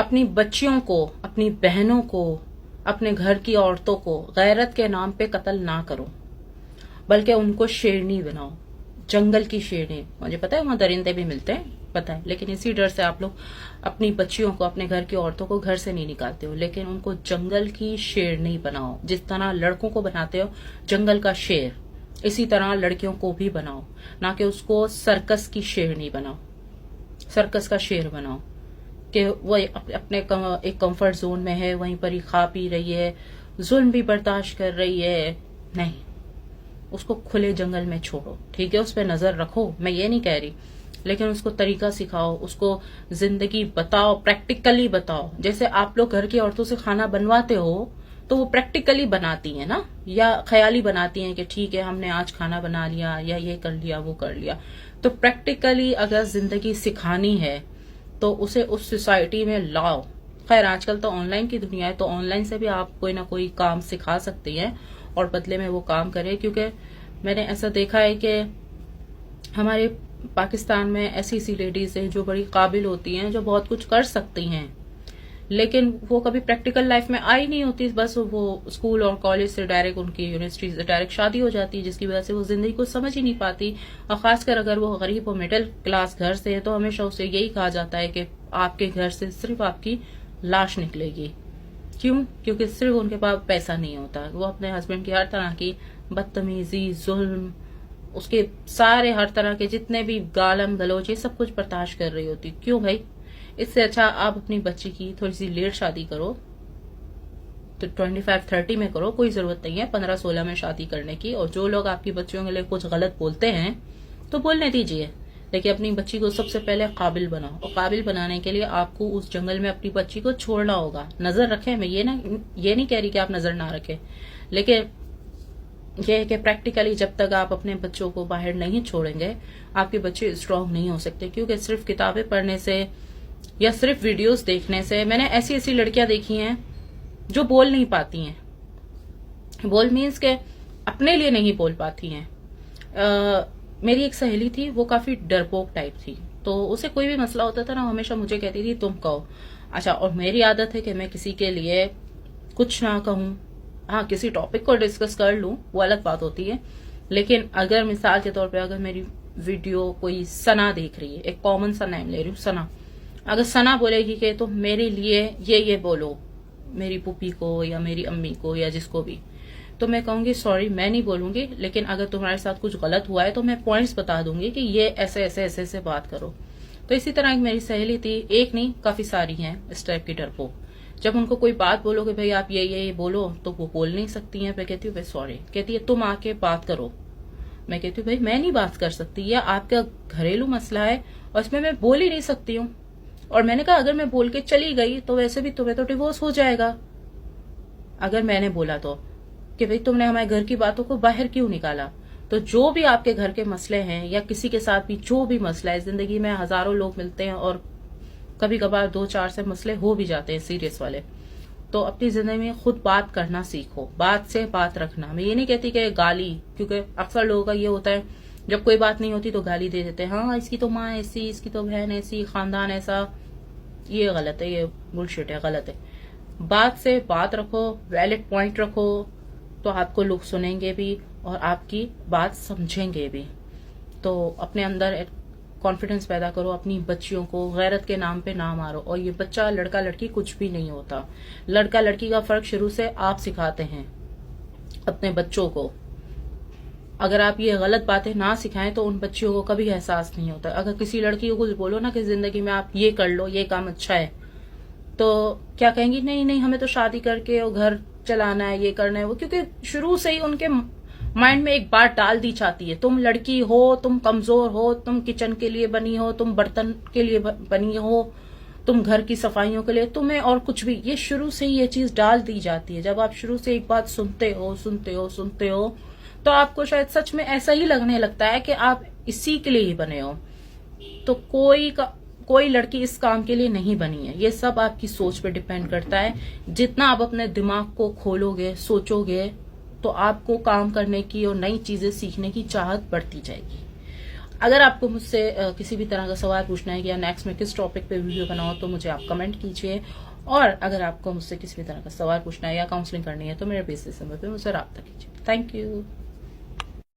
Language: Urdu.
اپنی بچیوں کو، اپنی بہنوں کو، اپنے گھر کی عورتوں کو غیرت کے نام پہ قتل نہ کرو، بلکہ ان کو شیرنی بناؤ، جنگل کی شیرنی. مجھے پتا ہے وہاں درندے بھی ملتے ہیں، پتا ہے، لیکن اسی ڈر سے آپ لوگ اپنی بچیوں کو، اپنے گھر کی عورتوں کو گھر سے نہیں نکالتے ہو، لیکن ان کو جنگل کی شیرنی بناؤ. جس طرح لڑکوں کو بناتے ہو جنگل کا شیر، اسی طرح لڑکیوں کو بھی بناؤ، نہ کہ اس کو سرکس کی شیرنی بناؤ، سرکس کا شیر بناؤ کہ وہ اپنے ایک کمفرٹ زون میں ہے، وہیں پر ہی کھا پی رہی ہے، ظلم بھی برداشت کر رہی ہے. نہیں، اس کو کھلے جنگل میں چھوڑو، ٹھیک ہے، اس پہ نظر رکھو، میں یہ نہیں کہہ رہی، لیکن اس کو طریقہ سکھاؤ، اس کو زندگی بتاؤ، پریکٹیکلی بتاؤ. جیسے آپ لوگ گھر کی عورتوں سے کھانا بنواتے ہو تو وہ پریکٹیکلی بناتی ہیں نا، یا خیالی بناتی ہیں کہ ٹھیک ہے ہم نے آج کھانا بنا لیا، یا یہ کر لیا وہ کر لیا. تو پریکٹیکلی اگر زندگی سکھانی ہے تو اسے اس سوسائٹی میں لاؤ. خیر آج کل تو آن لائن کی دنیا ہے، تو آن لائن سے بھی آپ کوئی نہ کوئی کام سکھا سکتی ہیں اور بدلے میں وہ کام کرے. کیونکہ میں نے ایسا دیکھا ہے کہ ہمارے پاکستان میں ایسی لیڈیز ہیں جو بڑی قابل ہوتی ہیں، جو بہت کچھ کر سکتی ہیں، لیکن وہ کبھی پریکٹیکل لائف میں آئی نہیں ہوتی. بس وہ اسکول اور کالج سے ڈائریکٹ، ان کی یونیورسٹی سے ڈائریکٹ شادی ہو جاتی ہے، جس کی وجہ سے وہ زندگی کو سمجھ ہی نہیں پاتی. اور خاص کر اگر وہ غریب اور مڈل کلاس گھر سے ہے تو ہمیشہ اسے یہی کہا جاتا ہے کہ آپ کے گھر سے صرف آپ کی لاش نکلے گی. کیوں؟ کیونکہ صرف ان کے پاس پیسہ نہیں ہوتا. وہ اپنے ہسبینڈ کی ہر طرح کی بدتمیزی، ظلم، اس کے سارے ہر طرح کے جتنے بھی گالم گلوچ، یہ سب کچھ برداشت کر رہی ہوتی. کیوں بھائی؟ اس سے اچھا آپ اپنی بچی کی تھوڑی سی لیٹ شادی کرو، تو 25-30 میں کرو، کوئی ضرورت نہیں ہے 15-16 میں شادی کرنے کی. اور جو لوگ آپ کی بچیوں کے لیے کچھ غلط بولتے ہیں تو بولنے دیجیے، لیکن اپنی بچی کو سب سے پہلے قابل بناؤ. اور قابل بنانے کے لیے آپ کو اس جنگل میں اپنی بچی کو چھوڑنا ہوگا. نظر رکھیں، میں یہ نہیں کہہ رہی کہ آپ نظر نہ رکھیں، لیکن یہ ہے کہ پریکٹیکلی جب تک آپ اپنے بچوں کو باہر نہیں چھوڑیں گے آپ کے بچے اسٹرانگ نہیں ہو سکتے. کیونکہ صرف کتابیں پڑھنے سے یا صرف ویڈیوز دیکھنے سے، میں نے ایسی لڑکیاں دیکھی ہیں جو بول نہیں پاتی ہیں. بول مینس کہ اپنے لیے نہیں بول پاتی ہیں. میری ایک سہیلی تھی، وہ کافی ڈرپوک ٹائپ تھی، تو اسے کوئی بھی مسئلہ ہوتا تھا نا، ہمیشہ مجھے کہتی تھی تم کہو. اچھا، اور میری عادت ہے کہ میں کسی کے لیے کچھ نہ کہوں. ہاں، کسی ٹاپک کو ڈسکس کر لوں، وہ الگ بات ہوتی ہے، لیکن اگر مثال کے طور پہ اگر میری ویڈیو کوئی سنا دیکھ رہی ہے، ایک کامن سا نیم لے رہی ہوں، سنا، اگر سنا بولے گی کہ تم میرے لیے یہ بولو، میری پھوپھی کو یا میری امی کو یا جس کو بھی، تو میں کہوں گی سوری میں نہیں بولوں گی، لیکن اگر تمہارے ساتھ کچھ غلط ہوا ہے تو میں پوائنٹس بتا دوں گی کہ یہ ایسے ایسے ایسے ایسے بات کرو. تو اسی طرح ایک میری سہیلی تھی، ایک نہیں کافی ساری ہیں اس ٹائپ کی ڈرپوک. جب ان کو کوئی بات بولو کہ بھائی آپ یہ بولو تو وہ بول نہیں سکتی ہیں. میں کہتی ہوں بھائی سوری، کہتی ہے تم آ کے بات کرو. میں کہتی ہوں بھائی میں نہیں بات کر سکتی، یا آپ کا گھریلو مسئلہ ہے اور اس میں بول ہی نہیں سکتی ہوں. اور میں نے کہا اگر میں بول کے چلی گئی تو ویسے بھی تمہیں تو ڈیورس ہو جائے گا. اگر میں نے بولا تو کہ بھئی تم نے ہمارے گھر کی باتوں کو باہر کیوں نکالا. تو جو بھی آپ کے گھر کے مسئلے ہیں یا کسی کے ساتھ بھی جو بھی مسئلہ ہے، زندگی میں ہزاروں لوگ ملتے ہیں اور کبھی کبھار 2-4 سے مسئلے ہو بھی جاتے ہیں سیریس والے، تو اپنی زندگی میں خود بات کرنا سیکھو، بات سے بات رکھنا. میں یہ نہیں کہتی کہ گالی، کیونکہ اکثر لوگوں کا یہ ہوتا ہے جب کوئی بات نہیں ہوتی تو گالی دے دیتے ہیں، ہاں اس کی تو ماں ایسی، اس کی تو بہن ایسی، خاندان ایسا. یہ غلط ہے، یہ بلشٹ ہے، غلط ہے. بات سے بات رکھو، ویلڈ پوائنٹ رکھو، تو آپ کو لوگ سنیں گے بھی اور آپ کی بات سمجھیں گے بھی. تو اپنے اندر کانفیڈنس پیدا کرو، اپنی بچیوں کو غیرت کے نام پہ نہ مارو. اور یہ بچہ لڑکا لڑکی کچھ بھی نہیں ہوتا. لڑکا لڑکی کا فرق شروع سے آپ سکھاتے ہیں اپنے بچوں کو. اگر آپ یہ غلط باتیں نہ سکھائیں تو ان بچیوں کو کبھی احساس نہیں ہوتا. اگر کسی لڑکی کو کچھ بولو نا کہ زندگی میں آپ یہ کر لو، یہ کام اچھا ہے، تو کیا کہیں گی؟ نہیں ہمیں تو شادی کر کے اور گھر چلانا ہے، یہ کرنا ہے وہ. کیونکہ شروع سے ہی ان کے مائنڈ میں ایک بات ڈال دی جاتی ہے، تم لڑکی ہو، تم کمزور ہو، تم کچن کے لیے بنی ہو، تم برتن کے لیے بنی ہو، تم گھر کی صفائیوں کے لیے، تمہیں اور کچھ بھی. یہ شروع سے ہی یہ چیز ڈال دی جاتی ہے. جب آپ شروع سے ایک بات سنتے ہو تو آپ کو شاید سچ میں ایسا ہی لگنے لگتا ہے کہ آپ اسی کے لیے ہی بنے ہو. تو کوئی لڑکی اس کام کے لیے نہیں بنی ہے. یہ سب آپ کی سوچ پہ ڈیپینڈ کرتا ہے. جتنا آپ اپنے دماغ کو کھولو گے، سوچو گے، تو آپ کو کام کرنے کی اور نئی چیزیں سیکھنے کی چاہت بڑھتی جائے گی. اگر آپ کو مجھ سے کسی بھی طرح کا سوال پوچھنا ہے یا نیکسٹ میں کس ٹاپک پہ ویڈیو بناؤ تو مجھے آپ کمنٹ کیجیے، اور اگر آپ کو مجھ سے کسی بھی طرح کا سوال پوچھنا ہے یا کاؤنسلنگ کرنی ہے تو میرے بیسس نمبر پہ مجھ سے رابطہ کیجیے. Thank you.